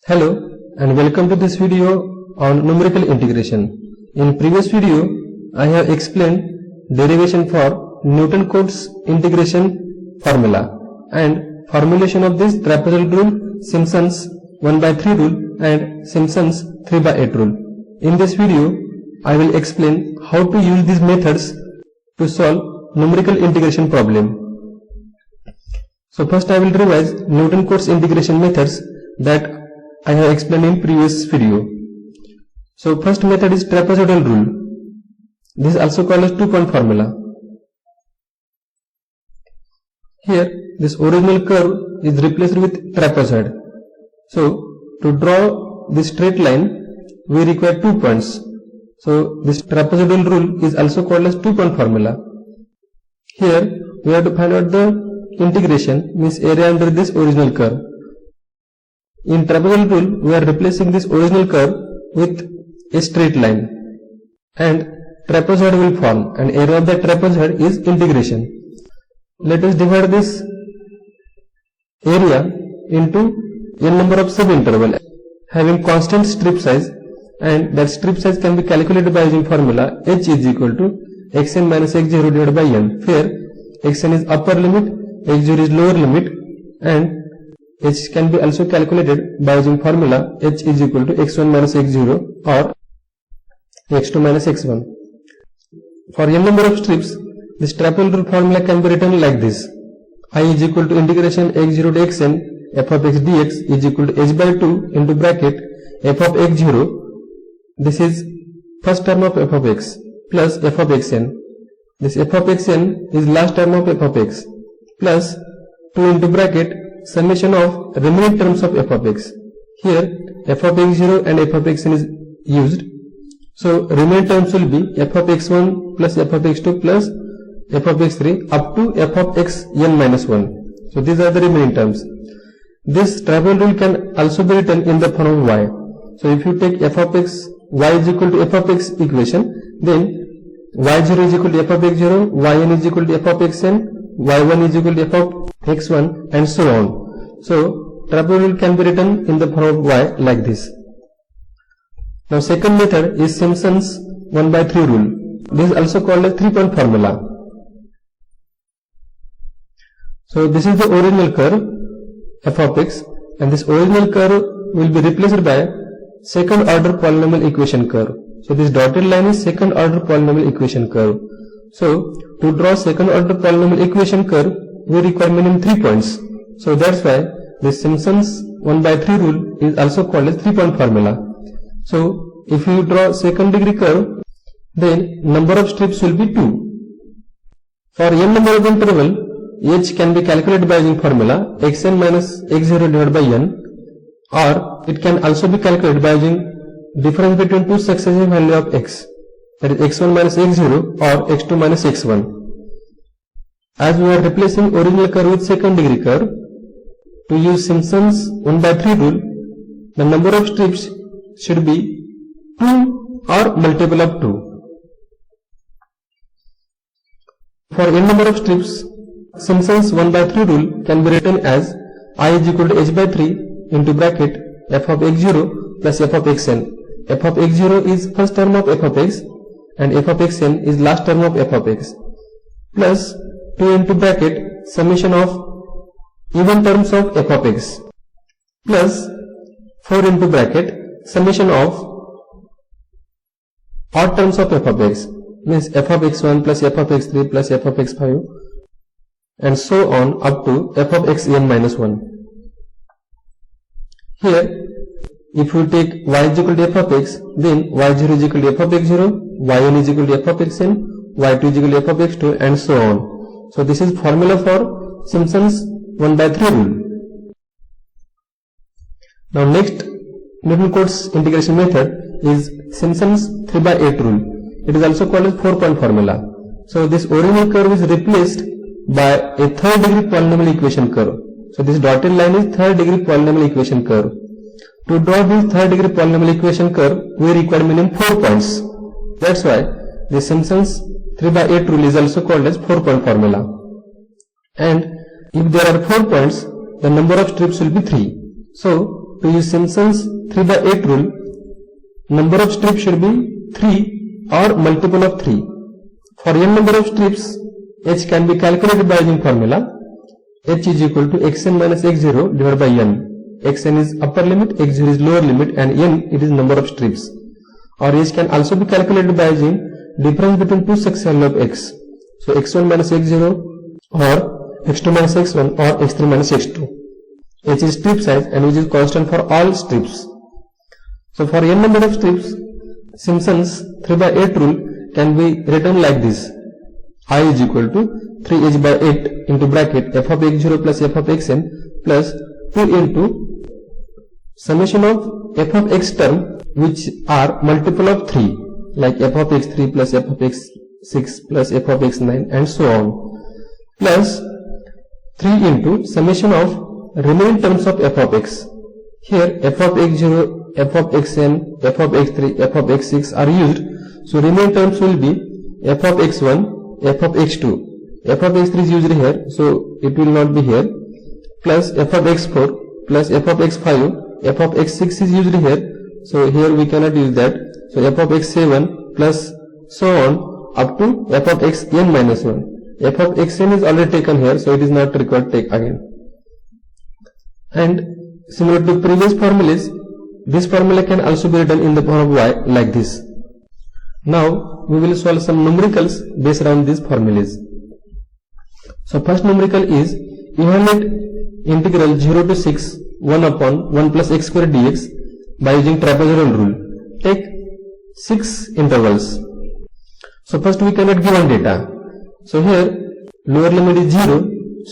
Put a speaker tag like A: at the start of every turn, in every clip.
A: Hello and welcome to this video on numerical integration. In previous video, I have explained derivation for Newton-Cotes integration formula and formulation of this trapezoidal rule, Simpson's 1/3 rule and Simpson's 3/8 rule. In this video, I will explain how to use these methods to solve numerical integration problem. So first I will revise Newton-Cotes integration methods that I have explained in previous video. So first method is trapezoidal rule. This is also called as two-point formula. Here this original curve is replaced with trapezoid. So to draw this straight line we require 2 points. So this trapezoidal rule is also called as two-point formula. Here we have to find out the integration, means area under this original curve. In trapezoidal rule, we are replacing this original curve with a straight line and trapezoid will form and area of the trapezoid is integration. Let us divide this area into n number of subintervals having constant strip size, and that strip size can be calculated by using formula h is equal to xn minus x0 divided by n, where xn is upper limit, x0 is lower limit, and h can be also calculated by using formula h is equal to x1 minus x0 or x2 minus x1. For n number of strips, this trapezoidal formula can be written like this: I is equal to integration x0 to xn f of x dx is equal to h by 2 into bracket f of x0, this is first term of f of x, plus f of xn, this f of xn is last term of f of x, plus 2 into bracket summation of remaining terms of f of x. Here f of x0 and f of xn is used, so remaining terms will be f of x1 plus f of x2 plus f of x3 up to f of xn minus 1. So these are the remaining terms. This trapezoidal rule can also be written in the form of y. So if you take f of x, y is equal to f of x equation, then y0 is equal to f of x0, yn is equal to f of xn, y1 is equal to f of x1 and so on. So trapezoidal rule can be written in the form of y like this. Now second method is Simpson's 1/3 rule. This is also called a three-point formula. So this is the original curve f of x, and this original curve will be replaced by second order polynomial equation curve. So this dotted line is second order polynomial equation curve. So to draw second order polynomial equation curve, we require minimum 3 points. So that's why this Simpson's 1/3 rule is also called as three-point formula. So if you draw second degree curve, then number of strips will be 2. For n number of interval, h can be calculated by using formula xn minus x0 divided by n, or it can also be calculated by using difference between two successive values of x, that is x1 minus x0 or x2 minus x1. As we are replacing original curve with second degree curve, to use Simpson's 1/3 rule, the number of strips should be 2 or multiple of 2. For n number of strips, Simpson's 1/3 rule can be written as I is equal to h by 3 into bracket f of x0 plus f of xn. f of x0 is first term of f of x and f of xn is last term of f of x, plus 2 into bracket summation of even terms of f of x, plus 4 into bracket summation of odd terms of f of x, means f of x1 plus f of x3 plus f of x5 and so on up to f of xn minus 1. Here if we take y is equal to f of x, then y0 is equal to f of x0, yn is equal to f of xn, y2 is equal to f of x2 and so on. So this is formula for Simpson's 1/3 rule. Now next Newton-Cotes integration method is Simpson's 3/8 rule. It is also called as 4-point formula. So this original curve is replaced by a third degree polynomial equation curve. So this dotted line is third degree polynomial equation curve. To draw this third degree polynomial equation curve, we require minimum 4 points. That's why the Simpson's 3/8 rule is also called as 4-point formula. And if there are 4 points, the number of strips will be 3. So to use Simpson's 3/8 rule, number of strips should be 3 or multiple of 3. For n number of strips, h can be calculated by using formula h is equal to xn minus x0 divided by n. Xn is upper limit, x0 is lower limit, and n it is number of strips. Or h can also be calculated by using difference between two succession of x. So x1 minus x0 or x2 minus x1 or x3 minus x2. H is strip size and which is constant for all strips. So for n number of strips, Simpson's 3/8 rule can be written like this. I is equal to 3h by 8 into bracket f of x0 plus f of xn plus 2 into summation of f of x term which are multiple of 3 like f of x3 plus f of x6 plus f of x9 and so on, plus 3 into summation of remaining terms of f of x. Here f of x0, f of xn, f of x3, f of x6 are used, so remaining terms will be f of x1, f of x2, f of x3 is used here, so it will not be here, plus f of x4 plus f of x5, f of x6 is used here, so here we cannot use that, so f of x7 plus so on up to f of xn minus 1. F of xn is already taken here, so it is not required to take again. And similar to previous formulas, this formula can also be written in the form of y like this. Now we will solve some numericals based on these formulas. So first numerical is evaluate integral 0 to 6 1 upon 1 plus x square dx by using trapezoidal rule. Take 6 intervals. So first we cannot give one data. So here lower limit is 0,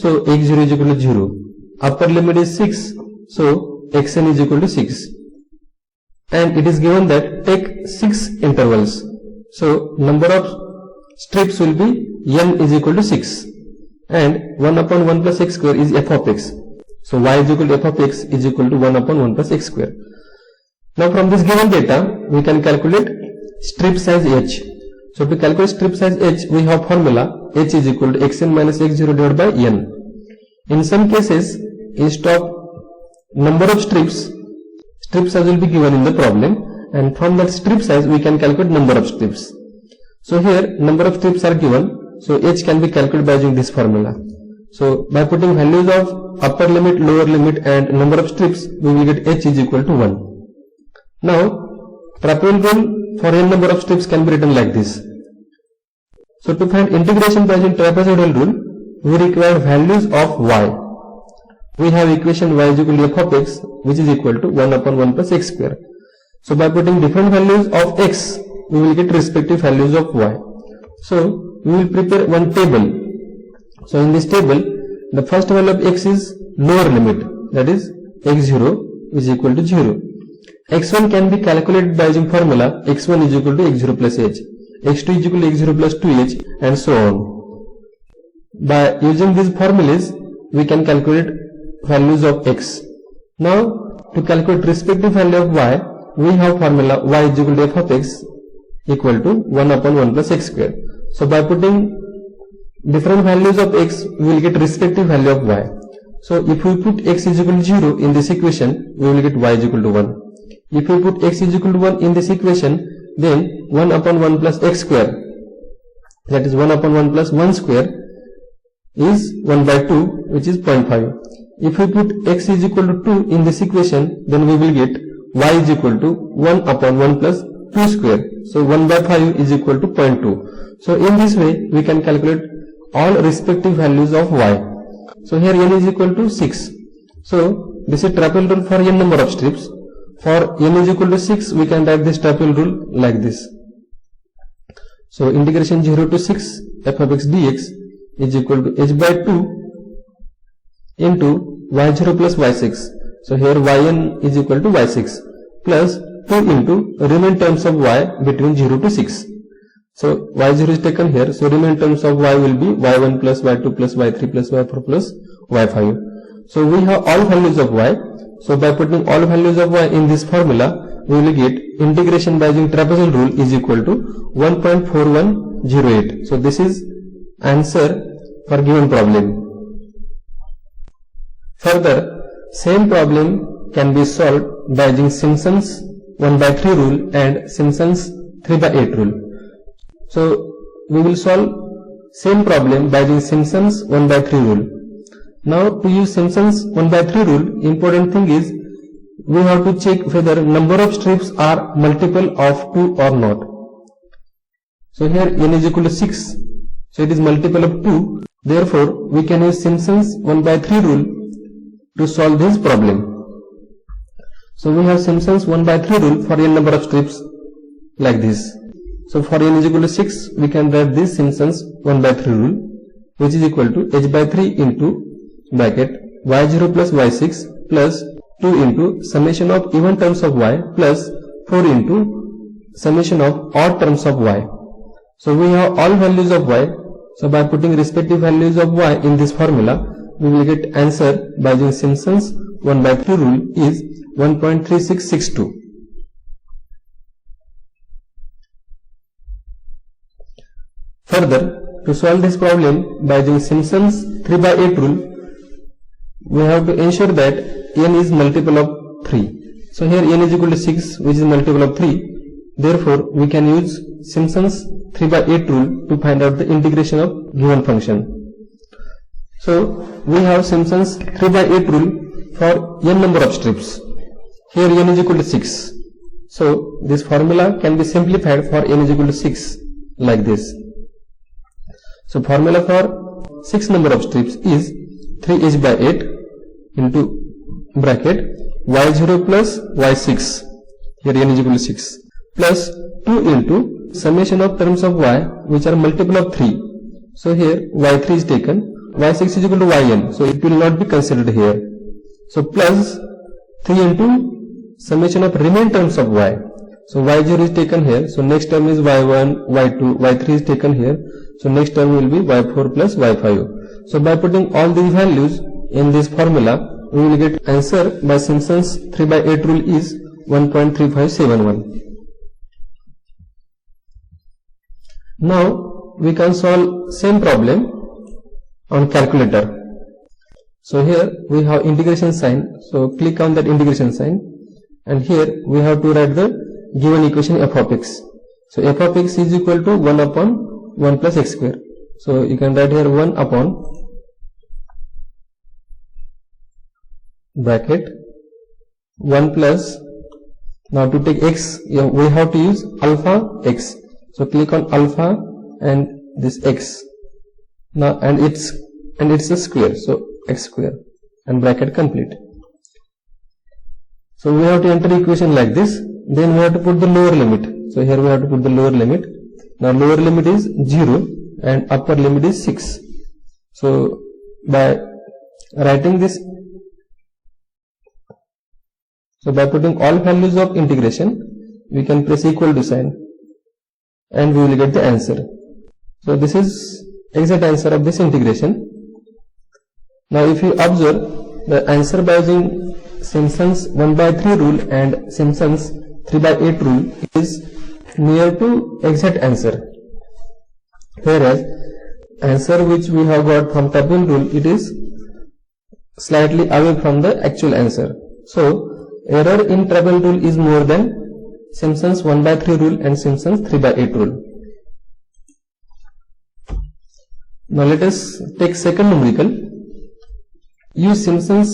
A: so x0 is equal to 0. Upper limit is 6, so xn is equal to 6. And it is given that take 6 intervals. So number of strips will be n is equal to 6. And 1 upon 1 plus x square is f of x. So y is equal to f of x is equal to 1 upon 1 plus x square. Now from this given data, we can calculate strip size h. So to calculate strip size h, we have formula h is equal to xn minus x0 divided by n. In some cases, instead of number of strips, strip size will be given in the problem, and from that strip size we can calculate number of strips. So here number of strips are given, so h can be calculated by using this formula. So by putting values of upper limit, lower limit and number of strips, we will get h is equal to 1. Now trapezoidal rule for n number of strips can be written like this. So to find integration by using trapezoidal rule, we require values of y. We have equation y is equal to f of x, which is equal to 1 upon 1 plus x square. So by putting different values of x, we will get respective values of y. So we will prepare one table. So in this table, the first value of x is lower limit, that is x0 is equal to 0. x1 can be calculated by using formula x1 is equal to x0 plus h, x2 is equal to x0 plus 2h and so on. By using these formulas, we can calculate values of x. Now to calculate respective value of y, we have formula y is equal to f of x equal to 1 upon 1 plus x square. So by putting different values of x, we will get respective value of y. So if we put x is equal to 0 in this equation, we will get y is equal to 1. If we put x is equal to 1 in this equation, then 1 upon 1 plus x square, that is 1 upon 1 plus 1 square is 1 by 2, which is 0.5. If we put x is equal to 2 in this equation, then we will get y is equal to 1 upon 1 plus 2 square. So 1 by 5 is equal to 0.2. So in this way, we can calculate all respective values of y. So here n is equal to 6. So this is trapezoidal rule for n number of strips. For n is equal to 6, we can write this trapezoidal rule like this. So integration 0 to 6 f of x dx is equal to h by 2 into y0 plus y6. So here yn is equal to y6 plus 2 into remaining terms of y between 0 to 6. So y0 is taken here, so remaining terms of y will be y1 plus y2 plus y3 plus y4 plus y5. So we have all values of y. So by putting all values of y in this formula, we will get integration by using trapezoidal rule is equal to 1.4108. So this is answer for given problem. Further, same problem can be solved by using Simpson's 1/3 rule and Simpson's 3/8 rule. So we will solve same problem by using Simpson's 1/3 rule. Now to use Simpson's 1/3 rule, important thing is we have to check whether number of strips are multiple of 2 or not. So here n is equal to 6, so it is multiple of 2. Therefore we can use Simpson's 1/3 rule to solve this problem. So we have Simpson's 1/3 rule for n number of strips like this. So for n is equal to 6, we can write this Simpson's 1/3 rule, which is equal to h/3 into bracket y0 plus y6 plus 2 into summation of even terms of y plus 4 into summation of odd terms of y. So we have all values of y. So by putting respective values of y in this formula, we will get answer by using Simpson's 1/3 rule is 1.3662. Further, to solve this problem by using Simpson's 3/8 rule, we have to ensure that n is multiple of 3. So here n is equal to 6, which is multiple of 3. Therefore, we can use Simpson's 3/8 rule to find out the integration of given function. So we have Simpson's 3/8 rule for n number of strips. Here n is equal to 6. So this formula can be simplified for n is equal to 6 like this. So formula for 6 number of strips is 3h/8 into bracket y0 plus y6, here n is equal to 6, plus 2 into summation of terms of y which are multiple of 3. So here y3 is taken, y6 is equal to yn, so it will not be considered here. So plus 3 into summation of remaining terms of y. So y0 is taken here, so next term is y1, y2, y3 is taken here, so next term will be y4 plus y5. So by putting all these values in this formula, we will get answer by Simpson's 3/8 rule is 1.3571. Now we can solve same problem on calculator. So here we have integration sign, so click on that integration sign, and here we have to write the given equation f of x. So f of x is equal to 1 upon 1 plus x square. So you can write here 1 upon bracket 1 plus, now to take x we have to use alpha x. So click on alpha and this x, now and it's a square, so x square and bracket complete. So we have to enter equation like this, then we have to put the lower limit. So here we have to put the lower limit. Now lower limit is 0 and upper limit is 6. So by writing this, so by putting all values of integration, we can press equal to sign and we will get the answer. So this is exact answer of this integration. Now if you observe, the answer by using Simpson's 1/3 rule and Simpson's 3/8 rule is near to exact answer, whereas answer which we have got from Trapezoidal rule, it is slightly away from the actual answer. So error in Trapezoidal rule is more than Simpson's 1/3 rule and Simpson's 3/8 rule. Now let us take second numerical. Use Simpson's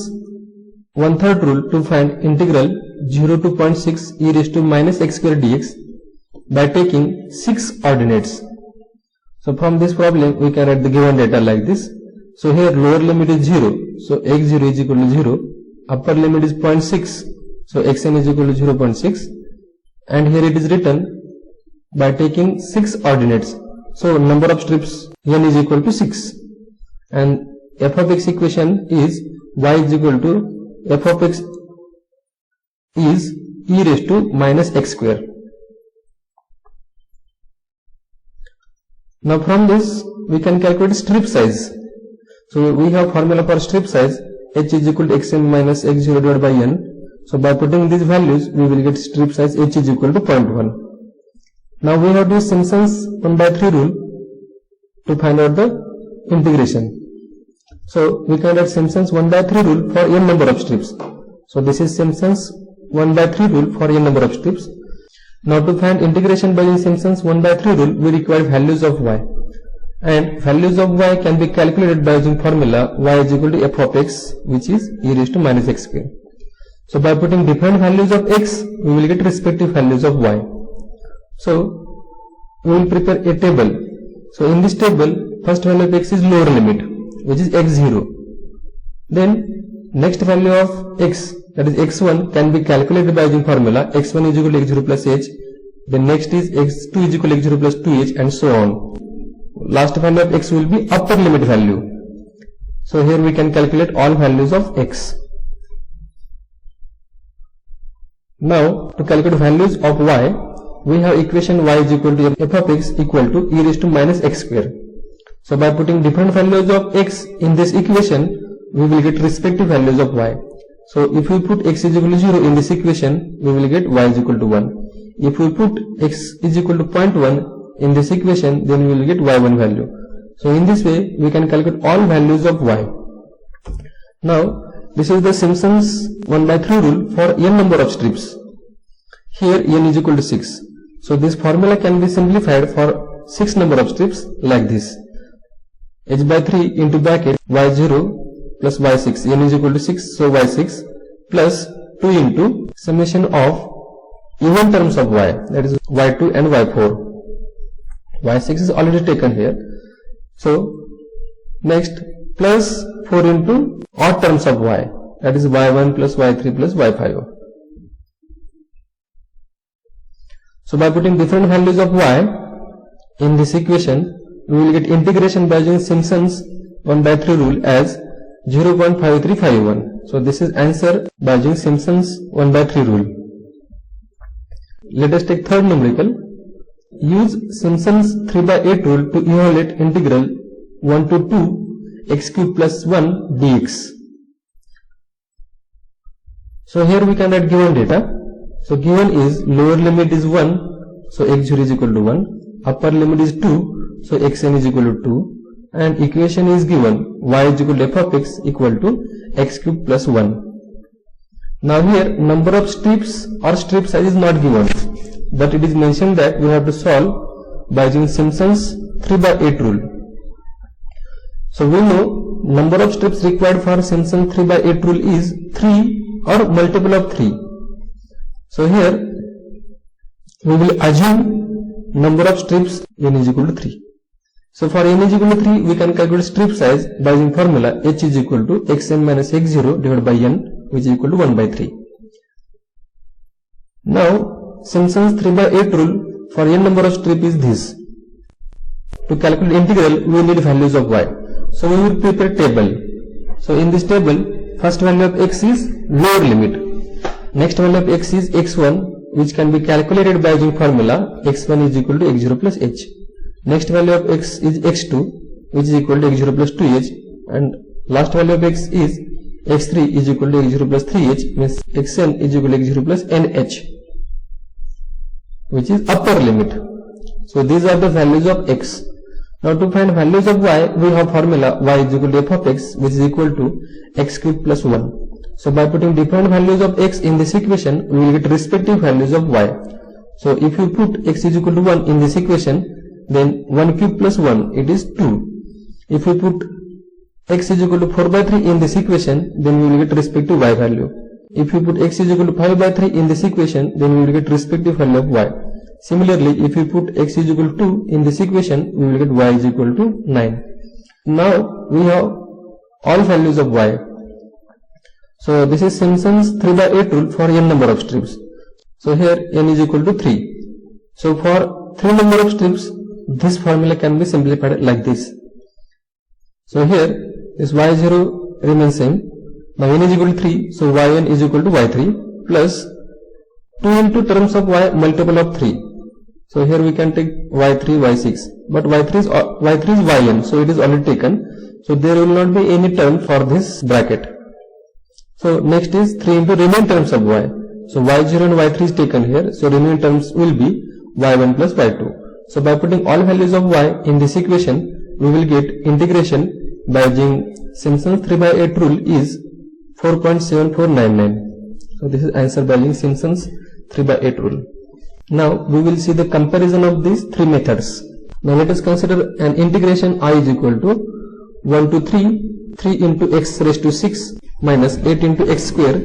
A: 1/3 rule to find integral 0 to 0.6 e raised to minus x square dx by taking 6 ordinates. So from this problem we can write the given data like this. So here lower limit is 0, so x0 is equal to 0, upper limit is 0.6, so xn is equal to 0.6, and here it is written by taking 6 ordinates. So number of strips n is equal to 6, and f of x equation is y is equal to f of x is e raised to minus x square. Now from this we can calculate strip size. So we have formula for strip size, h is equal to xn minus x0 divided by n. So by putting these values we will get strip size h is equal to 0.1. Now we have to use Simpson's 1/3 rule to find out the integration. So we can write Simpson's 1/3 rule for n number of strips. So this is Simpson's 1 by 3 rule for n number of strips. Now to find integration by using Simpson's 1 by 3 rule, we require values of y. And values of y can be calculated by using formula y is equal to f of x, which is e raised to minus x square. So by putting different values of x, we will get respective values of y. So we will prepare a table. So in this table, first value of x is lower limit, which is x0. Then next value of x, that is x1, can be calculated by using formula x1 is equal to x0 plus h. Then next is x2 is equal to x0 plus 2h, and so on. Last value of x will be upper limit value. So here we can calculate all values of x. Now to calculate values of y, we have equation y is equal to f of x equal to e raised to minus x square. So by putting different values of x in this equation, we will get respective values of y. So if we put x is equal to 0 in this equation, we will get y is equal to 1. If we put x is equal to 0.1 in this equation, then we will get y1 value. So in this way, we can calculate all values of y. Now, this is the Simpson's 1 by 3 rule for n number of strips. Here n is equal to 6. So this formula can be simplified for 6 number of strips like this. h by 3 into bracket y0 plus y6, n is equal to 6, so y6 plus 2 into summation of even terms of y, that is y2 and y4. y6 is already taken here. So next plus 4 into odd terms of y, that is y1 plus y3 plus y5. So by putting different values of y in this equation, we will get integration by using Simpson's 1 by 3 rule as 0.5351. So this is answer by using Simpson's 1 by 3 rule. Let us take third numerical. Use Simpson's 3 by 8 rule to evaluate integral 1 to 2 x cube plus 1 dx. So here we can write given data. So given is lower limit is 1, so x0 is equal to 1, upper limit is 2, so xn is equal to 2, and equation is given y is equal to f of x equal to x cube plus 1. Now here number of strips or strip size is not given, but it is mentioned that we have to solve by using Simpson's 3 by 8 rule. So we know number of strips required for Simpson's 3 by 8 rule is 3 or multiple of 3. So here we will assume number of strips n is equal to 3. So for n is equal to 3, we can calculate strip size by using formula h is equal to xn minus x0 divided by n, which is equal to 1 by 3. Now Simpson's 3 by 8 rule for n number of strip is this. To calculate integral, we need values of y. So we will prepare table. So in this table, first value of x is lower limit. Next value of x is x1, which can be calculated by using formula x1 is equal to x0 plus h. Next value of x is x2, which is equal to x0 plus 2h, and last value of x is x3 is equal to x0 plus 3h, means xn is equal to x0 plus nh, which is upper limit. So these are the values of x. Now to find values of y, we have formula y is equal to f of x, which is equal to x cube plus 1. So by putting different values of x in this equation, we will get respective values of y. So if you put x is equal to 1 in this equation, then 1 cube plus 1, it is 2. If we put x is equal to 4 by 3 in this equation, then we will get respective y value. If you put x is equal to 5 by 3 in this equation, then we will get respective value of y. Similarly, if we put x is equal to 2 in this equation, we will get y is equal to 9. Now we have all values of y. So this is Simpson's 3 by 8 rule for n number of strips. So here n is equal to 3. So for 3 number of strips, this formula can be simplified like this. So here this y0 remains same. Now n is equal to 3, so yn is equal to y3 plus 2 into terms of y multiple of 3. So here we can take y3, y6, but y3 is yn, so it is already taken. So there will not be any term for this bracket. So next is 3 into remaining terms of y. So y0 and y3 is taken here, so remaining terms will be y1 plus y2. So by putting all values of y in this equation, we will get integration by using Simpson's 3 by 8 rule is 4.7499. So this is answer by using Simpson's 3/8 rule. Now we will see the comparison of these three methods. Now let us consider an integration I is equal to 1 to 3 into x raised to 6 minus 8 into x square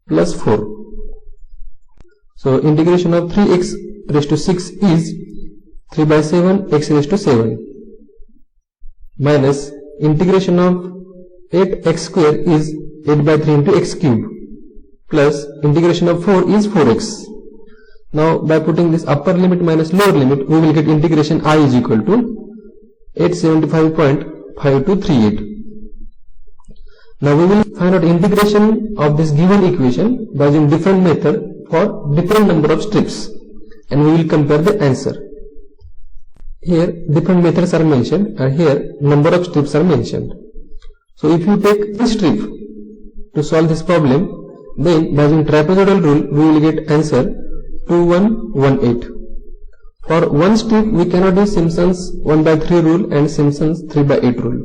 A: plus 4. So integration of 3x raised to 6 is 3/7 x raised to 7 minus integration of 8x square is 8/3 into x cube plus integration of 4 is 4x. Now by putting this upper limit minus lower limit, we will get integration I is equal to 875.5238. Now we will find out integration of this given equation by using different method for different number of strips, and we will compare the answer. Here different methods are mentioned and here number of strips are mentioned. So if you take this strip to solve this problem, then by using trapezoidal rule we will get answer 2118. For one strip we cannot use Simpson's 1/3 rule and Simpson's 3/8 rule.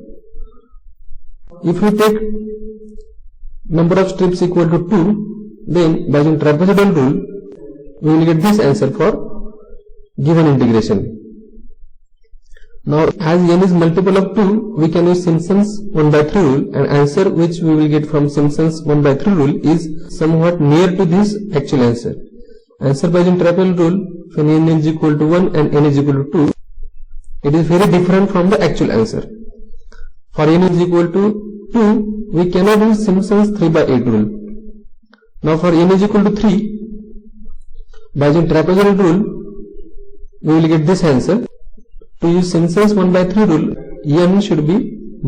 A: If we take number of strips equal to 2, then by using trapezoidal rule we will get this answer for given integration. Now as n is multiple of 2, we can use Simpson's 1/3 rule, and answer which we will get from Simpson's 1/3 rule is somewhat near to this actual answer. Answer by using trapezoidal rule, when n is equal to 1 and n is equal to 2, it is very different from the actual answer. For n is equal to 2, we cannot use Simpson's 3/8 rule. Now for n is equal to 3, by using trapezoidal rule, we will get this answer. To use Simpson's 1/3 rule, n should be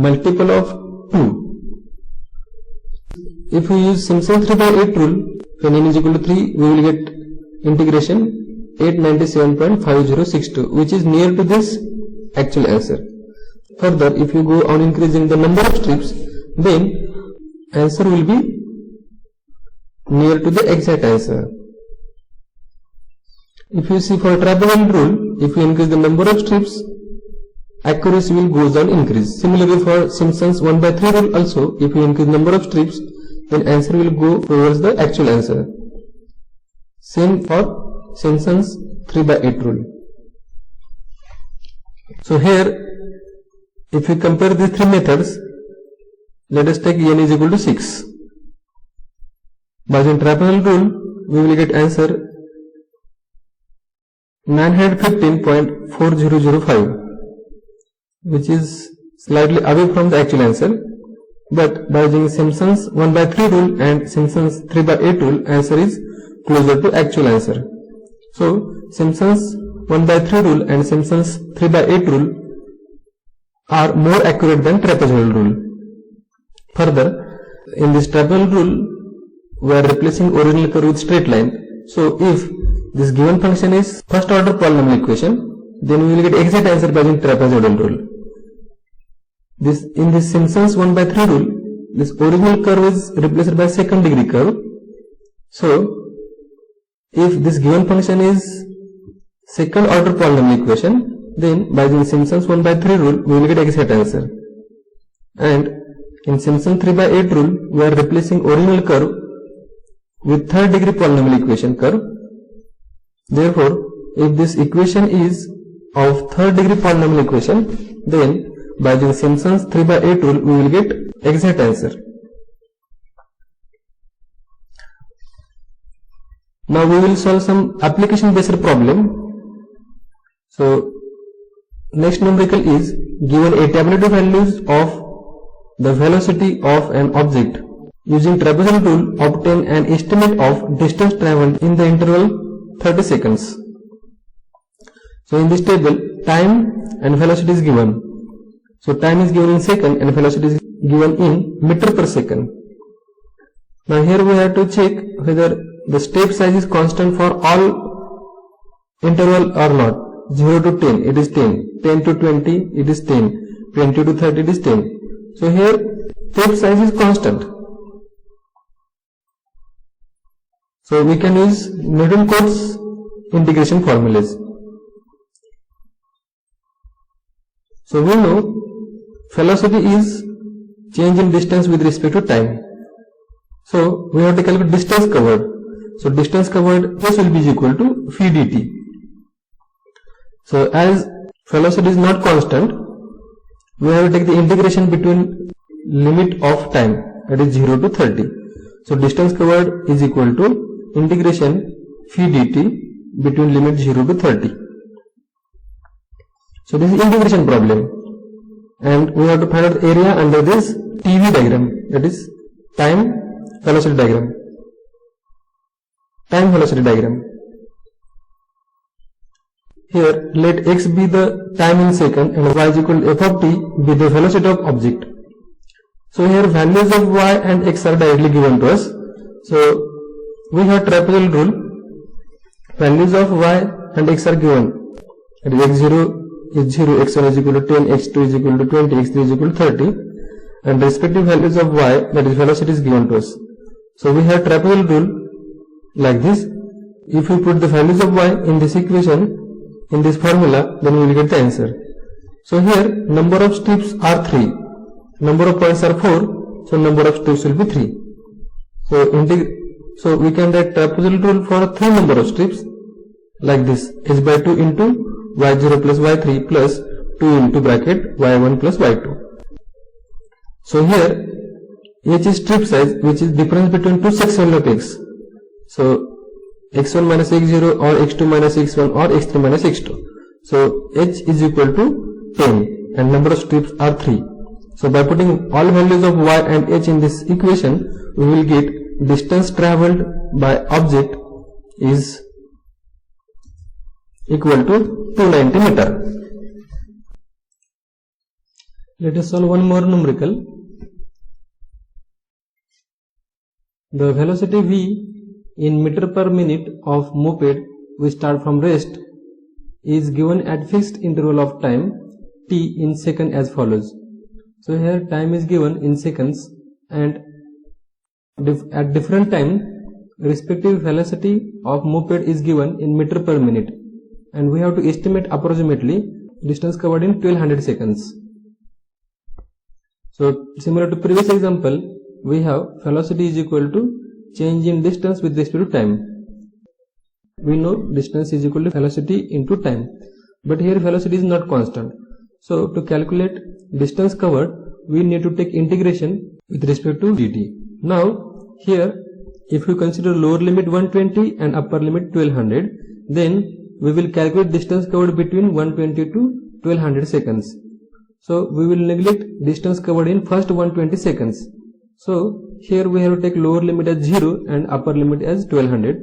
A: multiple of 2. If we use Simpson's 3/8 rule, when n is equal to 3, we will get integration 897.5062, which is near to this actual answer. Further, if you go on increasing the number of strips, then answer will be near to the exact answer. If you see for trapezoidal rule, if you increase the number of strips, accuracy will goes on increase. Similarly for Simpson's 1/3 rule also, if you increase number of strips, then answer will go towards the actual answer. Same for Simpson's 3/8 rule. So here, if we compare these three methods, let us take n is equal to 6. By using trapezoidal rule, we will get answer 915.4005, which is slightly away from the actual answer, but by using Simpson's 1/3 rule and Simpson's 3/8 rule, answer is closer to actual answer. So Simpson's 1/3 rule and Simpson's 3/8 rule are more accurate than trapezoidal rule. Further, in this trapezoidal rule, we are replacing original curve with straight line. So if this given function is first order polynomial equation, then we will get exact answer by using trapezoidal rule. In this Simpson's 1/3 rule, this original curve is replaced by second degree curve. So if this given function is second order polynomial equation, then by using Simpson's 1/3 rule, we will get exact answer. And in Simpson's 3/8 rule, we are replacing original curve with third degree polynomial equation curve. Therefore, if this equation is of third degree polynomial equation, then by using Simpson's 3/8 rule, we will get exact answer. Now we will solve some application based problem. So next numerical is given a tabulated values of the velocity of an object. Using trapezoidal rule, obtain an estimate of distance traveled in the interval 30 seconds. So in this table, time and velocity is given. So time is given in second and velocity is given in meter per second. Now here we have to check whether the step size is constant for all interval or not. 0 to 10 it is 10, 10 to 20 it is 10, 20 to 30 it is 10. So here step size is constant. So we can use Newton-Cotes integration formulas. So we know velocity is change in distance with respect to time. So we have to calculate distance covered. So distance covered, this will be equal to phi dt. So as velocity is not constant, we have to take the integration between limit of time, that is 0 to 30. So distance covered is equal to integration phi dt between limit 0 to 30. So this is integration problem, and we have to find out area under this TV diagram, that is time velocity diagram. Time velocity diagram. Here let x be the time in second and y is equal to f of t be the velocity of object. So here values of y and x are directly given to us. So we have trapezoidal rule. Values of y and x are given. That is x0 is 0, x1 is equal to 10, x2 is equal to 20, x3 is equal to 30, and respective values of y, that is velocity, is given to us. So we have trapezoidal rule like this. If we put the values of y in this equation, in this formula, then we will get the answer. So here number of steps are 3, number of points are 4, so number of steps will be 3. So we can write trapezoidal rule for 3 number of steps like this: h by 2 into y0 plus y3 plus 2 into bracket y1 plus y2. So here h is strip size, which is difference between two sections of x. So x1 minus x0 or x2 minus x1 or x3 minus x2. So h is equal to 10 and number of strips are 3. So by putting all values of y and h in this equation, we will get distance travelled by object is equal to 290 meter. Let us solve one more numerical. The velocity v in meter per minute of moped which start from rest is given at fixed interval of time t in second as follows. So here time is given in seconds, and at different time respective velocity of moped is given in meter per minute, and we have to estimate approximately distance covered in 1200 seconds. So similar to previous example, we have velocity is equal to change in distance with respect to time. We know distance is equal to velocity into time, but here velocity is not constant. So to calculate distance covered, we need to take integration with respect to dt. Now here if we consider lower limit 120 and upper limit 1200, then we will calculate distance covered between 120 to 1200 seconds. So we will neglect distance covered in first 120 seconds. So here we have to take lower limit as 0 and upper limit as 1200.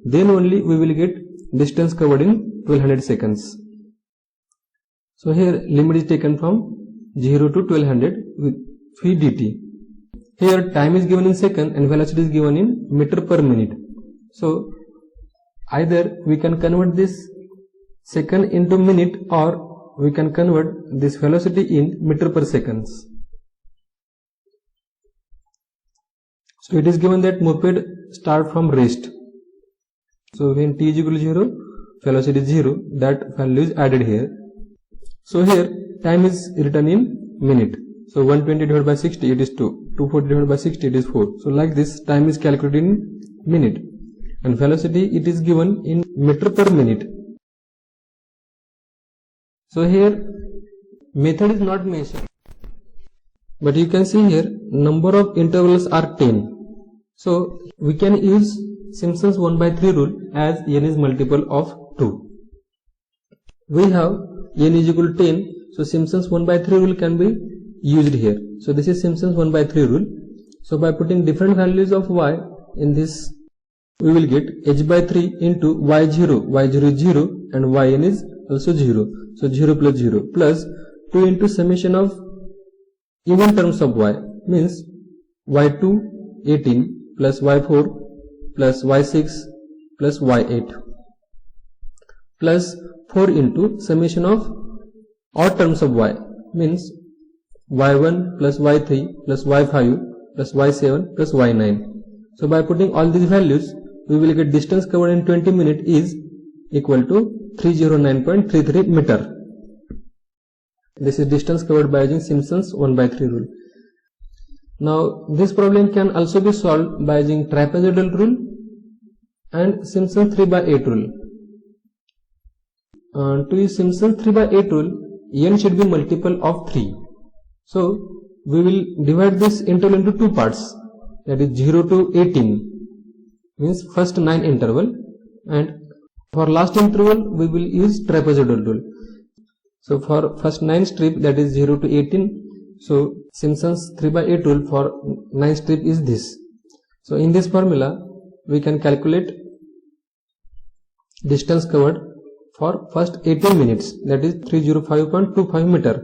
A: Then only we will get distance covered in 1200 seconds. So here limit is taken from 0 to 1200 with phi dt. Here time is given in second and velocity is given in meter per minute. So either we can convert this second into minute, or we can convert this velocity in meter per seconds. So it is given that moped start from rest. So when t is equal to 0, velocity is 0, that value is added here. So here time is written in minute. So 120 divided by 60, it is 2. 240 divided by 60, it is 4. So like this, time is calculated in minute, and velocity it is given in meter per minute. So here method is not mentioned, but you can see here number of intervals are 10. So we can use Simpson's 1/3 rule as n is multiple of 2. We have n is equal to 10, so Simpson's 1/3 rule can be used here. So this is Simpson's 1/3 rule. So by putting different values of y in this, we will get h by 3 into y0. y0 is 0 and yn is also 0. So 0 plus 0 plus 2 into summation of even terms of y, means y2 18 plus y4 plus y6 plus y8 plus 4 into summation of odd terms of y, means y1 plus y3 plus y5 plus y7 plus y9. So by putting all these values, we will get distance covered in 20 minutes is equal to 309.33 meter. This is distance covered by using Simpson's 1/3 rule. Now this problem can also be solved by using trapezoidal rule and Simpson 3/8 rule. To use Simpson 3/8 rule, n should be multiple of 3. So we will divide this interval into two parts, that is 0 to 18 means first 9 interval, and for last interval we will use trapezoidal rule. So for first 9 strip, that is 0 to 18, so Simpson's 3/8 rule for 9 strip is this. So in this formula we can calculate distance covered for first 18 minutes, that is 305.25 meter,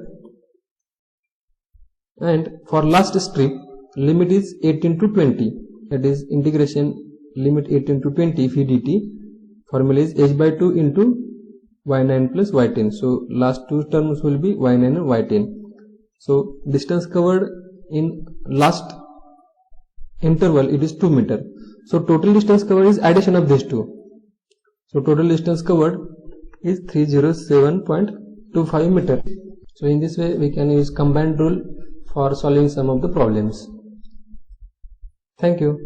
A: and for last strip limit is 18 to 20, that is integration limit 18 to 20 phi dt. Formula is h by 2 into y9 plus y10. So last two terms will be y9 and y10. So distance covered in last interval, it is 2 meter. So total distance covered is addition of these two. So total distance covered is 307.25 meter. So in this way we can use combined rule for solving some of the problems. Thank you.